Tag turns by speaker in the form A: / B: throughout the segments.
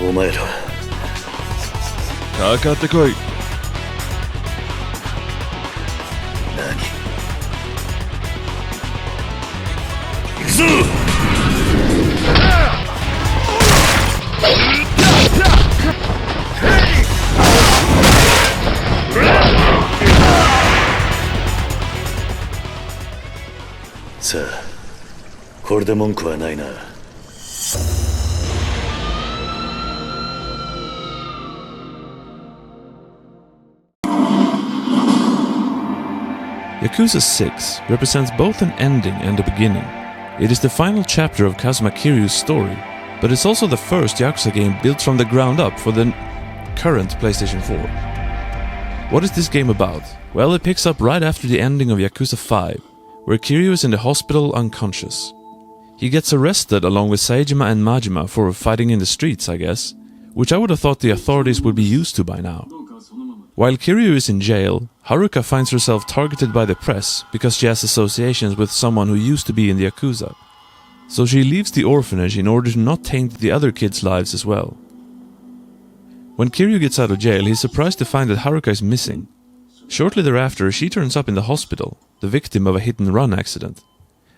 A: お前ら
B: かかってこい。
A: 何行くぞ。さあこれで文句はないな。
B: Yakuza 6 represents both an ending and a beginning. It is the final chapter of Kazuma Kiryu's story, but it's also the first Yakuza game built from the ground up for the current PlayStation 4. What is this game about? Well, it picks up right after the ending of Yakuza 5, where Kiryu is in the hospital unconscious. He gets arrested along with Saejima and Majima for fighting in the streets, I guess, which I would have thought the authorities would be used to by now. While Kiryu is in jail, Haruka finds herself targeted by the press because she has associations with someone who used to be in the Yakuza. So she leaves the orphanage in order to not taint the other kids' lives as well. When Kiryu gets out of jail, he's surprised to find that Haruka is missing. Shortly thereafter, she turns up in the hospital, the victim of a hit-and-run accident.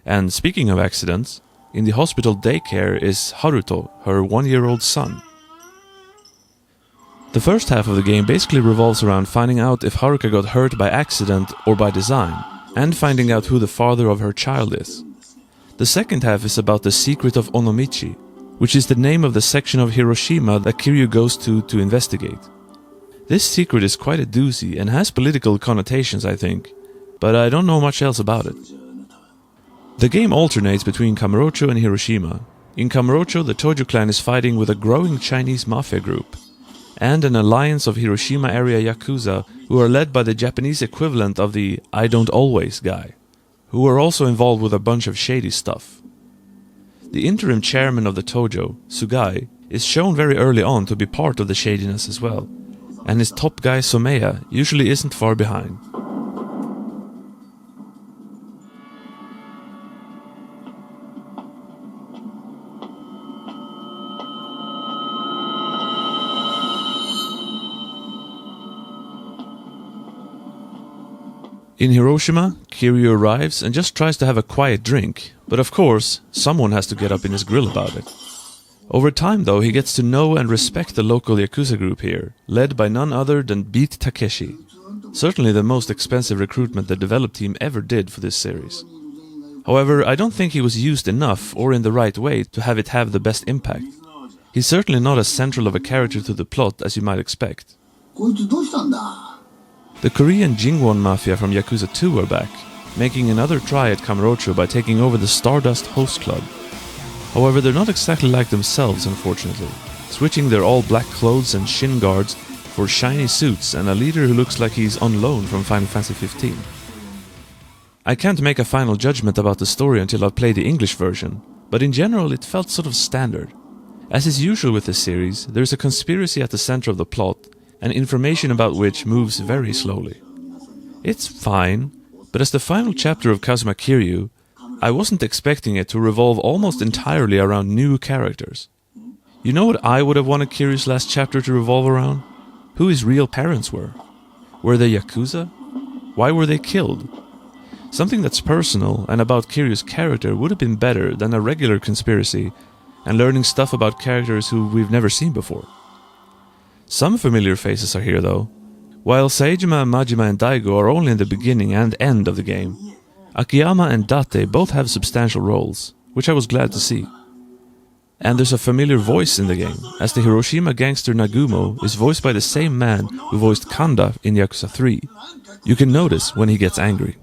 B: And speaking of accidents, in the hospital daycare is Haruto, her 1-year-old son. The first half of the game basically revolves around finding out if Haruka got hurt by accident or by design, and finding out who the father of her child is. The second half is about the secret of Onomichi, which is the name of the section of Hiroshima that Kiryu goes to investigate. This secret is quite a doozy and has political connotations, I think, but I don't know much else about it. The game alternates between Kamurocho and Hiroshima. In Kamurocho, the Tojo clan is fighting with a growing Chinese mafia group, and an alliance of Hiroshima area Yakuza who are led by the Japanese equivalent of the I don't always guy, who are also involved with a bunch of shady stuff. The interim chairman of the Tojo, Sugai, is shown very early on to be part of the shadiness as well, and his top guy Someya usually isn't far behind. In Hiroshima, Kiryu arrives and just tries to have a quiet drink, but of course, someone has to get up in his grill about it. Over time though, he gets to know and respect the local Yakuza group here, led by none other than Beat Takeshi. Certainly the most expensive recruitment the develop team ever did for this series. However, I don't think he was used enough or in the right way to have it have the best impact. He's certainly not as central of a character to the plot as you might expect. The Korean Jingwon Mafia from Yakuza 2 are back, making another try at Kamurocho by taking over the Stardust Host Club. However, they're not exactly like themselves, unfortunately, switching their all-black clothes and shin guards for shiny suits and a leader who looks like he's on loan from Final Fantasy 15. I can't make a final judgment about the story until I've played the English version, but in general it felt sort of standard. As is usual with this series, there's a conspiracy at the center of the plot, and information about which moves very slowly. It's fine, but as the final chapter of Kazuma Kiryu, I wasn't expecting it to revolve almost entirely around new characters. You know what I would have wanted Kiryu's last chapter to revolve around? Who his real parents were. Were they Yakuza? Why were they killed? Something that's personal and about Kiryu's character would have been better than a regular conspiracy and learning stuff about characters who we've never seen before. Some familiar faces are here though. While Saejima, Majima and Daigo are only in the beginning and end of the game, Akiyama and Date both have substantial roles, which I was glad to see. And there's a familiar voice in the game, as the Hiroshima gangster Nagumo is voiced by the same man who voiced Kanda in Yakuza 3. You can notice when he gets angry.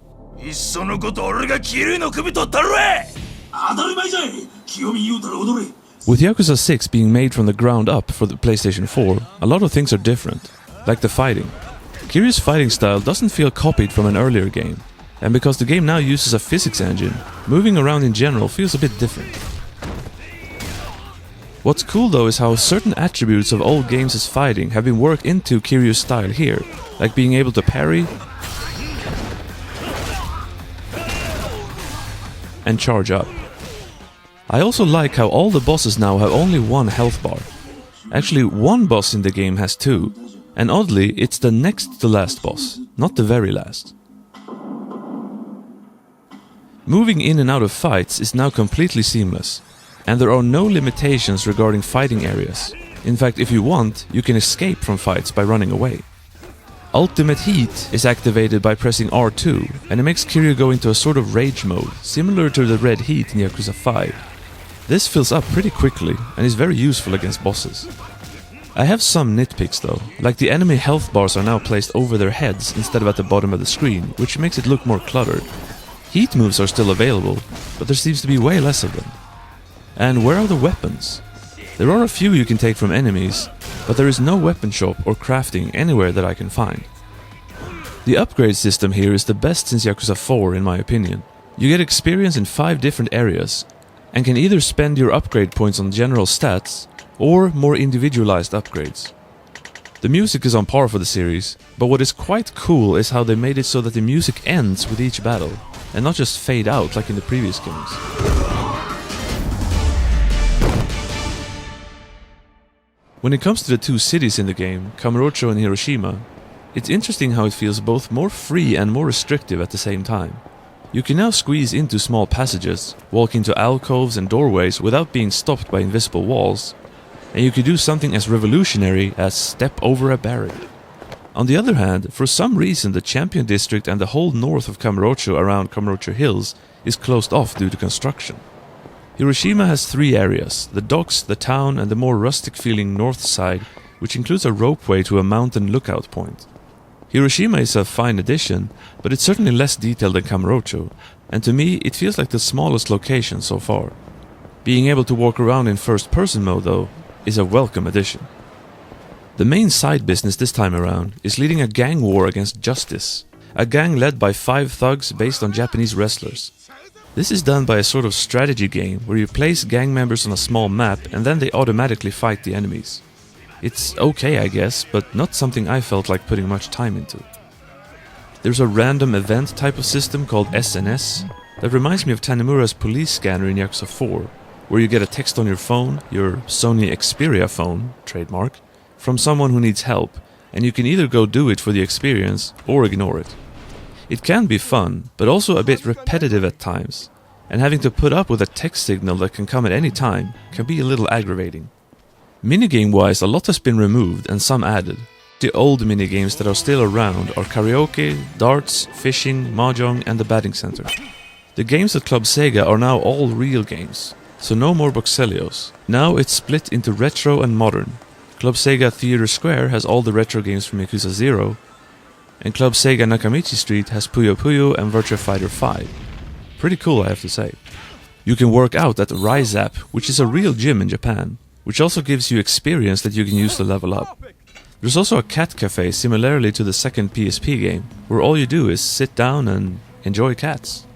B: With Yakuza 6 being made from the ground up for the PlayStation 4, a lot of things are different, like the fighting. Kiryu's fighting style doesn't feel copied from an earlier game, and because the game now uses a physics engine, moving around in general feels a bit different. What's cool though is how certain attributes of old games' fighting have been worked into Kiryu's style here, like being able to parry and charge up. I also like how all the bosses now have only one health bar. Actually, one boss in the game has two, and oddly, it's the next to last boss, not the very last. Moving in and out of fights is now completely seamless, and there are no limitations regarding fighting areas. In fact, if you want, you can escape from fights by running away. Ultimate Heat is activated by pressing R2, and it makes Kiryu go into a sort of rage mode, similar to the red heat in Yakuza 5. This fills up pretty quickly, and is very useful against bosses. I have some nitpicks though, like the enemy health bars are now placed over their heads instead of at the bottom of the screen, which makes it look more cluttered. Heat moves are still available, but there seems to be way less of them. And where are the weapons? There are a few you can take from enemies, but there is no weapon shop or crafting anywhere that I can find. The upgrade system here is the best since Yakuza 4 in my opinion. You get experience in 5 different areas, and can either spend your upgrade points on general stats, or more individualized upgrades. The music is on par for the series, but what is quite cool is how they made it so that the music ends with each battle, and not just fade out like in the previous games. When it comes to the two cities in the game, Kamurocho and Hiroshima, it's interesting how it feels both more free and more restrictive at the same time. You can now squeeze into small passages, walk into alcoves and doorways without being stopped by invisible walls, and you could do something as revolutionary as step over a barrier. On the other hand, for some reason the Champion District and the whole north of Kamurocho around Kamurocho Hills is closed off due to construction. Hiroshima has 3 areas, the docks, the town and the more rustic feeling north side, which includes a ropeway to a mountain lookout point. Hiroshima is a fine addition, but it's certainly less detailed than Kamurocho, and to me it feels like the smallest location so far. Being able to walk around in first person mode though, is a welcome addition. The main side business this time around is leading a gang war against Justice, a gang led by 5 thugs based on Japanese wrestlers. This is done by a sort of strategy game where you place gang members on a small map and then they automatically fight the enemies. It's okay I guess, but not something I felt like putting much time into. There's a random event type of system called SNS that reminds me of Tanemura's police scanner in Yakuza 4, where you get a text on your phone, your Sony Xperia phone, trademark, from someone who needs help, and you can either go do it for the experience or ignore it. It can be fun, but also a bit repetitive at times, and having to put up with a text signal that can come at any time can be a little aggravating. Minigame-wise, a lot has been removed and some added. The old minigames that are still around are karaoke, darts, fishing, mahjong and the batting center. The games at Club Sega are now all real games, so no more Boxelios. Now it's split into retro and modern. Club Sega Theater Square has all the retro games from Yakuza 0, and Club Sega Nakamichi Street has Puyo Puyo and Virtua Fighter 5. Pretty cool I have to say. You can work out at Rise App, which is a real gym in Japan, which also gives you experience that you can use to level up. There's also a cat cafe similarly to the second PSP game, where all you do is sit down and enjoy cats.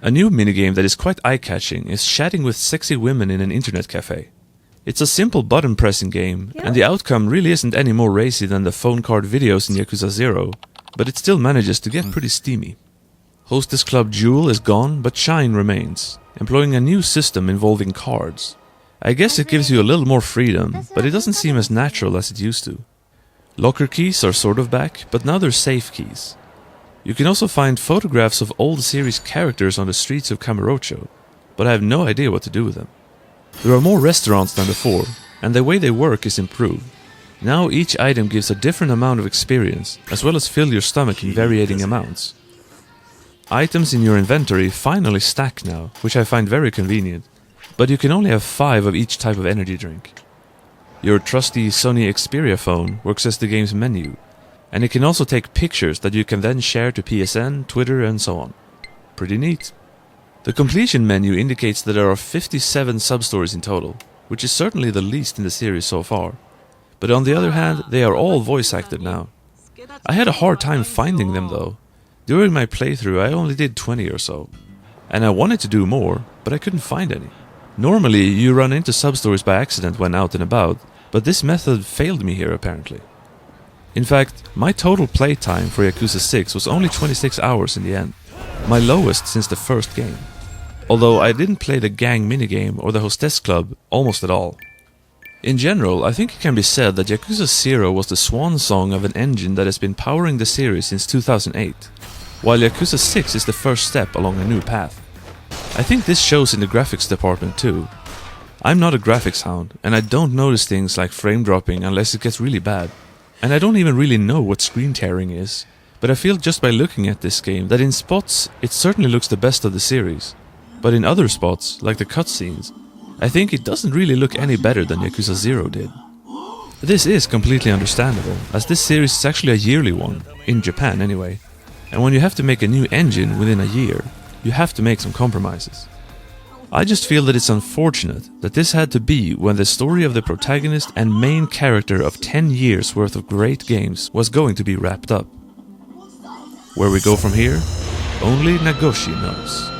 B: A new minigame that is quite eye-catching is chatting with sexy women in an internet cafe. It's a simple button-pressing game, and the outcome really isn't any more racy than the phone card videos in Yakuza 0, but it still manages to get pretty steamy. Hostess Club Jewel is gone, but Shine remains, employing a new system involving cards. I guess it gives you a little more freedom, but it doesn't seem as natural as it used to. Locker keys are sort of back, but now they're safe keys. You can also find photographs of old series characters on the streets of Kamurocho, but I have no idea what to do with them. There are more restaurants than before, and the way they work is improved. Now each item gives a different amount of experience, as well as fill your stomach in varying amounts. Items in your inventory finally stack now, which I find very convenient, but you can only have 5 of each type of energy drink. Your trusty Sony Xperia phone works as the game's menu, and it can also take pictures that you can then share to PSN, Twitter and so on. Pretty neat. The completion menu indicates that there are 57 sub-stories in total, which is certainly the least in the series so far. But on the other hand, they are all voice-acted now. I had a hard time finding them though. During my playthrough I only did 20 or so. And I wanted to do more, but I couldn't find any. Normally you run into sub-stories by accident when out and about, but this method failed me here apparently. In fact, my total playtime for Yakuza 6 was only 26 hours in the end, my lowest since the first game. Although I didn't play the gang minigame or the hostess club almost at all. In general, I think it can be said that Yakuza 0 was the swan song of an engine that has been powering the series since 2008, while Yakuza 6 is the first step along a new path. I think this shows in the graphics department too. I'm not a graphics hound, and I don't notice things like frame dropping unless it gets really bad. And I don't even really know what screen tearing is, but I feel just by looking at this game that in spots it certainly looks the best of the series. But in other spots, like the cutscenes, I think it doesn't really look any better than Yakuza 0 did. This is completely understandable, as this series is actually a yearly one, in Japan anyway, and when you have to make a new engine within a year, you have to make some compromises. I just feel that it's unfortunate that this had to be when the story of the protagonist and main character of 10 years worth of great games was going to be wrapped up. Where we go from here, only Nagoshi knows.